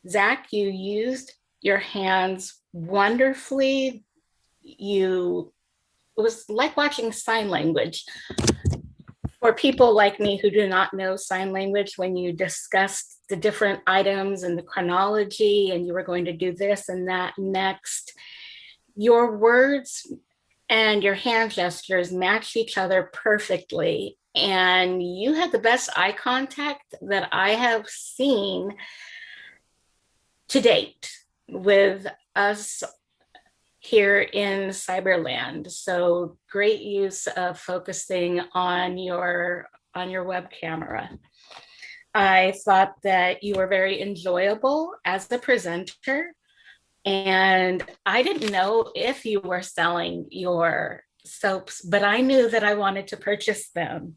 Zach, you used your hands wonderfully. It was like watching sign language. For people like me who do not know sign language, when you discussed the different items and the chronology, and you were going to do this and that next, your words and your hand gestures matched each other perfectly. And you had the best eye contact that I have seen to date with us here in Cyberland. So great use of focusing on your web camera. I thought that you were very enjoyable as a presenter, and I didn't know if you were selling your soaps, but I knew that I wanted to purchase them.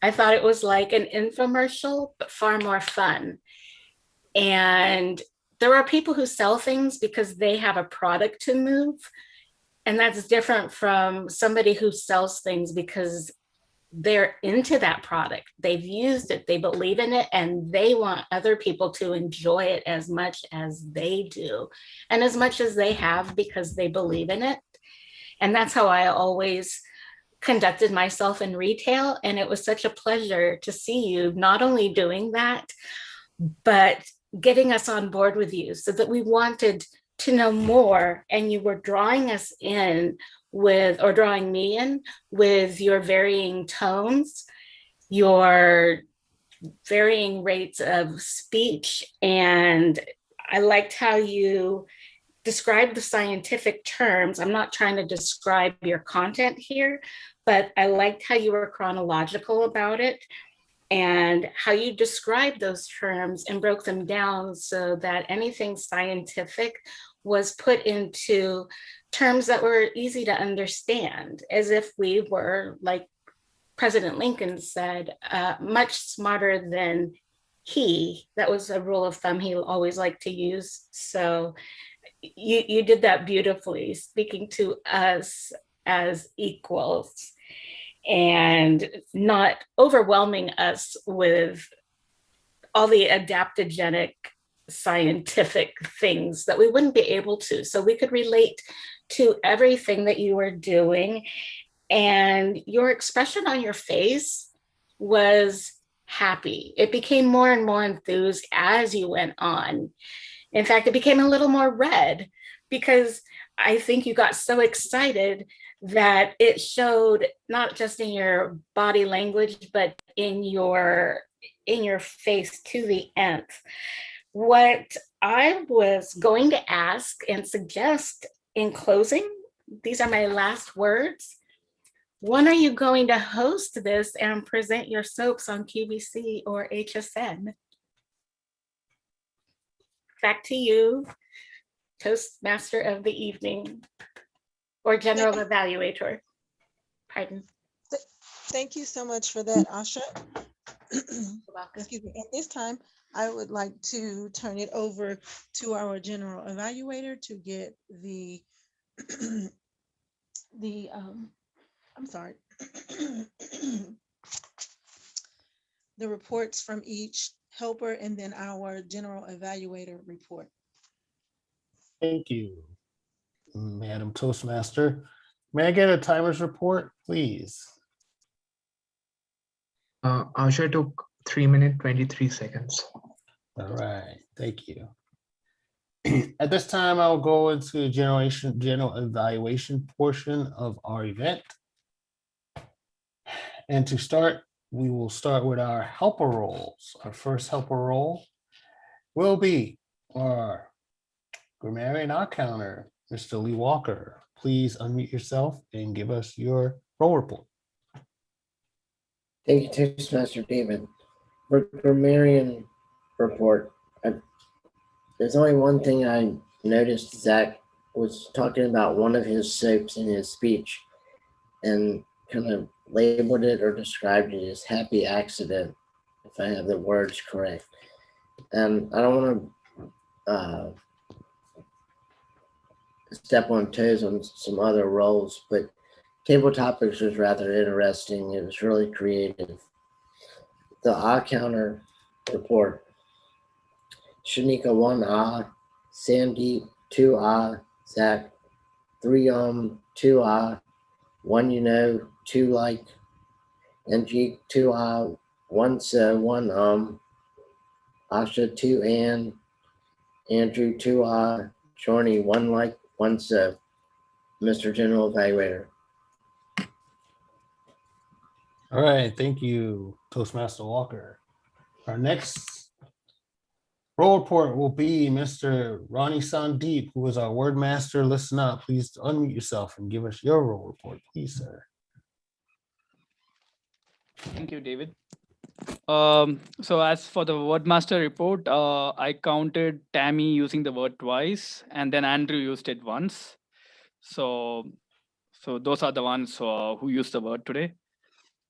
I thought it was like an infomercial, but far more fun. And there are people who sell things because they have a product to move. And that's different from somebody who sells things because they're into that product. They've used it, they believe in it, and they want other people to enjoy it as much as they do, and as much as they have because they believe in it. And that's how I always conducted myself in retail. And it was such a pleasure to see you not only doing that, but getting us on board with you so that we wanted to know more. And you were drawing us in with, or drawing me in with your varying tones, your varying rates of speech. And I liked how you described the scientific terms. I'm not trying to describe your content here, but I liked how you were chronological about it and how you described those terms and broke them down so that anything scientific was put into terms that were easy to understand, as if we were, like President Lincoln said, much smarter than he. That was a rule of thumb he always liked to use. So you did that beautifully, speaking to us as equals and not overwhelming us with all the adaptogenic scientific things that we wouldn't be able to. So we could relate to everything that you were doing. And your expression on your face was happy. It became more and more enthused as you went on. In fact, it became a little more red because I think you got so excited that it showed not just in your body language, but in your face to the nth. What I was going to ask and suggest in closing, these are my last words. When are you going to host this and present your soaps on QVC or HSN? Back to you, Toastmaster of the evening, or General Evaluator. Pardon. Thank you so much for that, Asha. Excuse me. At this time, I would like to turn it over to our General Evaluator to get the I'm sorry, the reports from each helper and then our General Evaluator report. Thank you, Madam Toastmaster. May I get a timer's report, please? Asha took 3 minutes, 23 seconds. All right, thank you. At this time, I'll go into the general evaluation portion of our event. And to start, we will start with our helper roles. Our first helper role will be our grammarian counter, Mr. Lee Walker. Please unmute yourself and give us your role report. Thank you, Toastmaster David. For grammarian report, there's only one thing I noticed. Zach was talking about one of his soaps in his speech and kind of labeled it or described it as happy accident, if I have the words correct. And I don't want to step on toes on some other roles, but Table Topics was rather interesting. It was really creative. The counter report: Shanika 1 Sandy 2 Zach 3 2 1 2 like, NG 2 1 so 1 Asha 2 Andrew 2 Journey 1 like 1 so. Mr. General Evaluator. All right, thank you, Toastmaster Walker. Our next Role report will be Mr. Ronnie Sandeep, who is our word master. Listen up. Please unmute yourself and give us your role report, please, sir. Thank you, David. So as for the word master report, I counted Tammy using the word twice, and then Andrew used it once. So those are the ones who used the word today.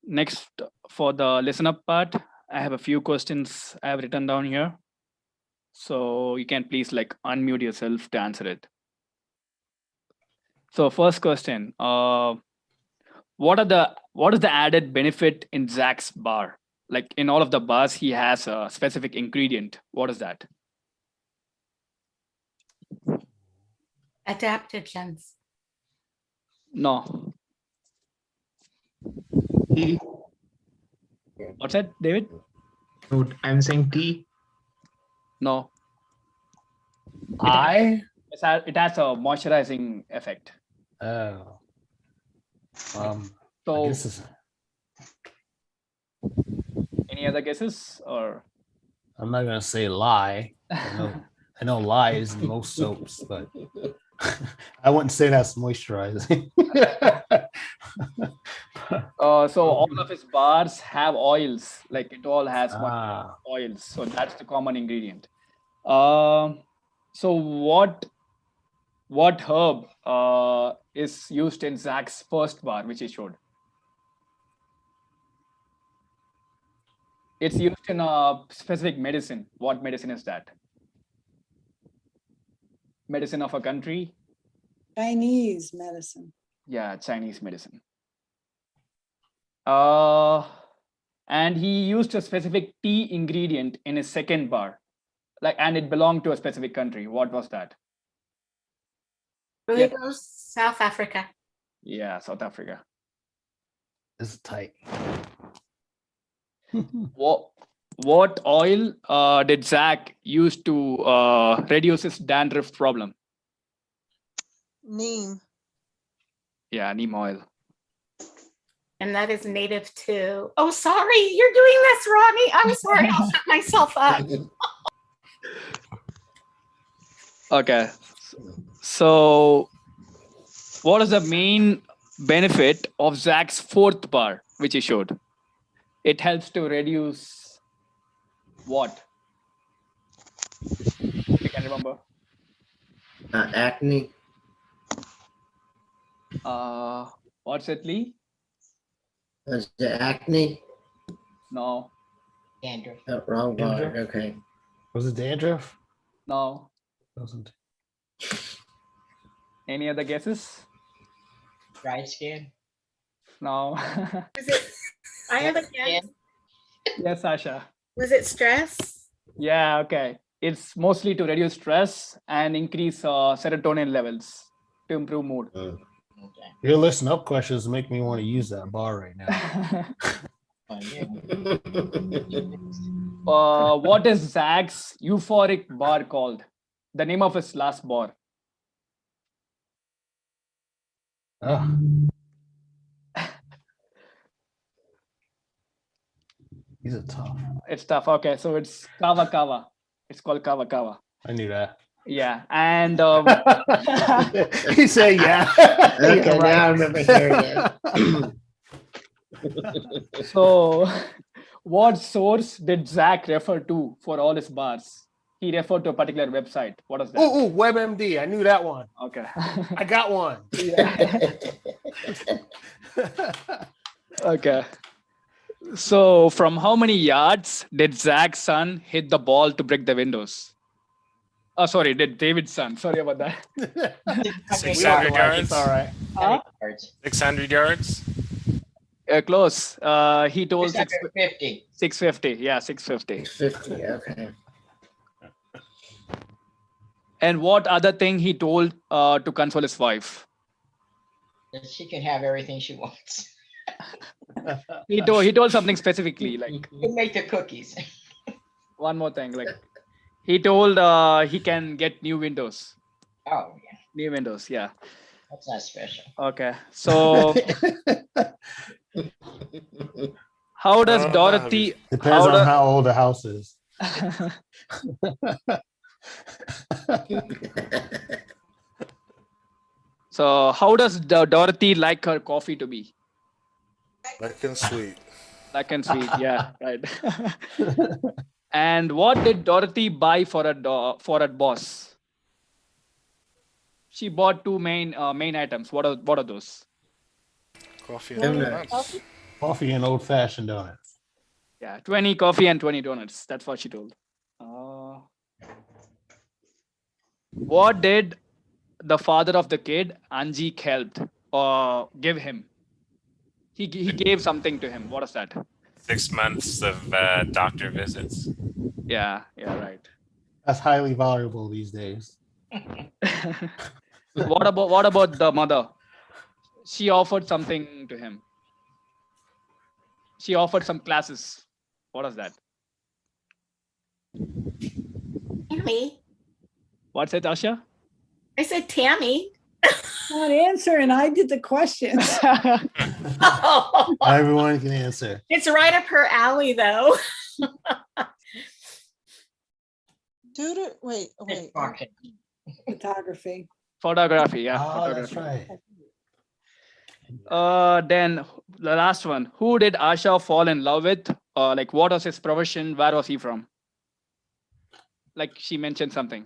Next, for the listen up part, I have a few questions I have written down here. So you can please like unmute yourself to answer it. So first question, what is the added benefit in Zach's bar? Like in all of the bars, he has a specific ingredient. What is that? Adaptogens. No. What's that, David? No, I'm saying tea. No. I? It has a moisturizing effect. Oh. I So guess it's, any other guesses or? I'm not gonna say lie. I know lye is in most soaps, but I wouldn't say that's moisturizing. So all of his bars have oils, like it all has Ah. oils. So that's the common ingredient. So what herb is used in Zach's first bar, which he showed? It's used in a specific medicine. What medicine is that? Medicine of a country? Chinese medicine. Yeah, Chinese medicine. And he used a specific tea ingredient in his second bar, and it belonged to a specific country. What was that? Really goes South Africa. Yeah, South Africa. This is tight. What oil did Zach use to reduce his dandruff problem? Neem. Yeah, neem oil. And that is native to, oh, sorry, you're doing this, Ronnie. I'm sorry, I'll set myself up. Okay. So what is the main benefit of Zach's fourth bar, which he showed? It helps to reduce what? You can remember? Acne. What's it, Lee? Was it acne? No. Dandruff. Oh, wrong bar. Dandruff? Okay. Was it dandruff? No. Wasn't. Any other guesses? Dry skin. No. Was it, I have a guess. Yes, Sasha. Was it stress? Yeah, okay. It's mostly to reduce stress and increase serotonin levels to improve mood. Okay. Your listen up questions make me want to use that bar right now. What is Zach's euphoric bar called? The name of his last bar. Oh. These are tough. It's tough. Okay, so it's Kava Kava. It's called Kava Kava. I knew that. Yeah, and He said, "Yeah." Okay, Yeah, right. now I remember hearing it. so what source did Zach refer to for all his bars? He referred to a particular website. What is that? Ooh, WebMD. I knew that one. Okay. I got one. Okay. So from how many yards did Zach's son hit the ball to break the windows? Oh, sorry, did David's son. Sorry about that. 600 yards. It's all right. 600 yards. Close. He told 650. 650. Yeah, 650. 50, okay. And what other thing he told to console his wife? That she can have everything she wants. He told something specifically, like You can make the cookies. one more thing, like he told he can get new windows. Oh, yeah. New windows, yeah. That's not special. Okay, so how does Dorothy? Depends on how old the house is. So how does Dorothy like her coffee to be? Black and sweet. Black and sweet. Yeah, right. And what did Dorothy buy for a boss? She bought two main items. What are those? Coffee and Donuts. donuts. Coffee and old-fashioned donuts. Yeah, 20 coffee and 20 donuts. That's what she told. What did the father of the kid, Anjik, helped or give him? He gave something to him. What is that? 6 months of doctor visits. Yeah, right. That's highly valuable these days. What about the mother? She offered something to him. She offered some classes. What is that? Tammy. What's it, Asha? I said Tammy. Not answer, and I did the questions. Oh, Everyone can answer. it's right up her alley, though. Wait. Photography. Photography, yeah. Oh, that's Photography. right. Then the last one. Who did Asha fall in love with? Like, what was his profession? Where was he from? Like, she mentioned something.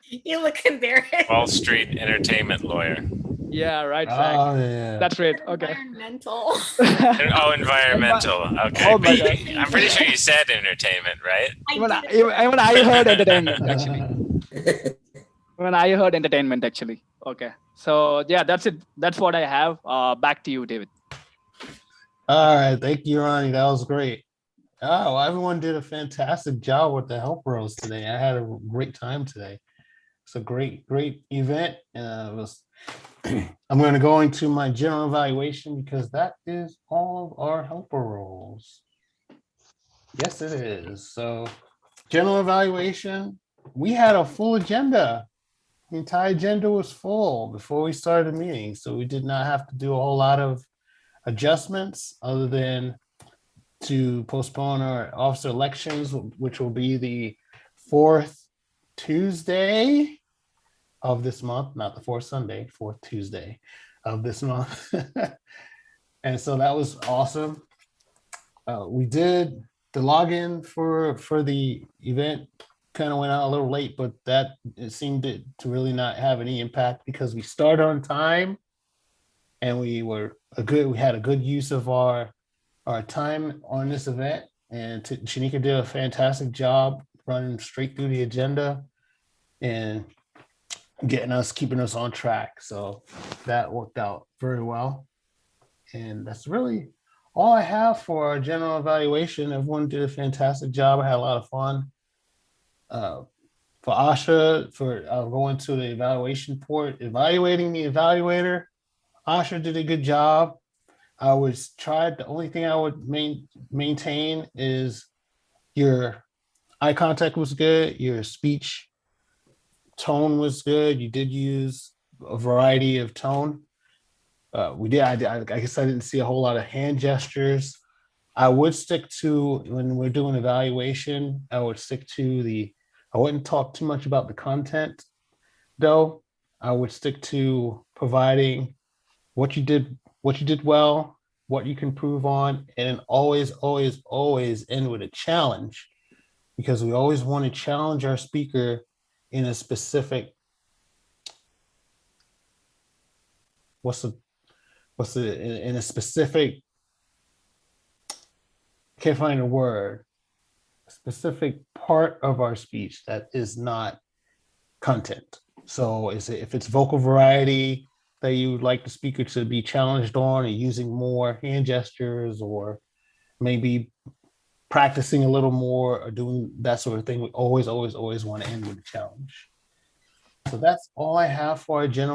You look embarrassed. Wall Street entertainment lawyer. Yeah, right, Zack. Oh, yeah. That's right. Okay. Environmental. Oh, environmental. Okay. Oh my But God. I'm pretty sure you said entertainment, right? Even I heard entertainment, actually. When I heard entertainment, actually. Okay. So yeah, that's it. That's what I have. Back to you, David. All right. Thank you, Ronnie. That was great. Oh, well, everyone did a fantastic job with the help roles today. I had a great time today. It's a great event. I'm going to go into my general evaluation because that is all of our helper roles. Yes, it is. So general evaluation, we had a full agenda. The entire agenda was full before we started the meeting. So we did not have to do a whole lot of adjustments other than to postpone our officer elections, which will be the 4th Tuesday of this month, not the 4th Sunday, 4th Tuesday of this month. And so that was awesome. We did the login for the event kind of went out a little late, but that it seemed to really not have any impact because we started on time and we had a good use of our time on this event. And Shanika did a fantastic job running straight through the agenda and keeping us on track. So that worked out very well. And that's really all I have for our general evaluation. Everyone did a fantastic job. I had a lot of fun. For Asha, for going to the evaluation port, evaluating the evaluator, Asha did a good job. The only thing I would maintain is your eye contact was good, your speech tone was good. You did use a variety of tone. I guess I didn't see a whole lot of hand gestures. I would stick to, when we're doing evaluation, I wouldn't talk too much about the content though. I would stick to providing what you did well, what you can improve on, and always end with a challenge, because we always want to challenge our speaker in a specific, in a specific, can't find a word, a specific part of our speech that is not content. So if it's vocal variety that you would like the speaker to be challenged on, and using more hand gestures, or maybe practicing a little more, or doing that sort of thing, we always want to end with a challenge. So that's all I have for our general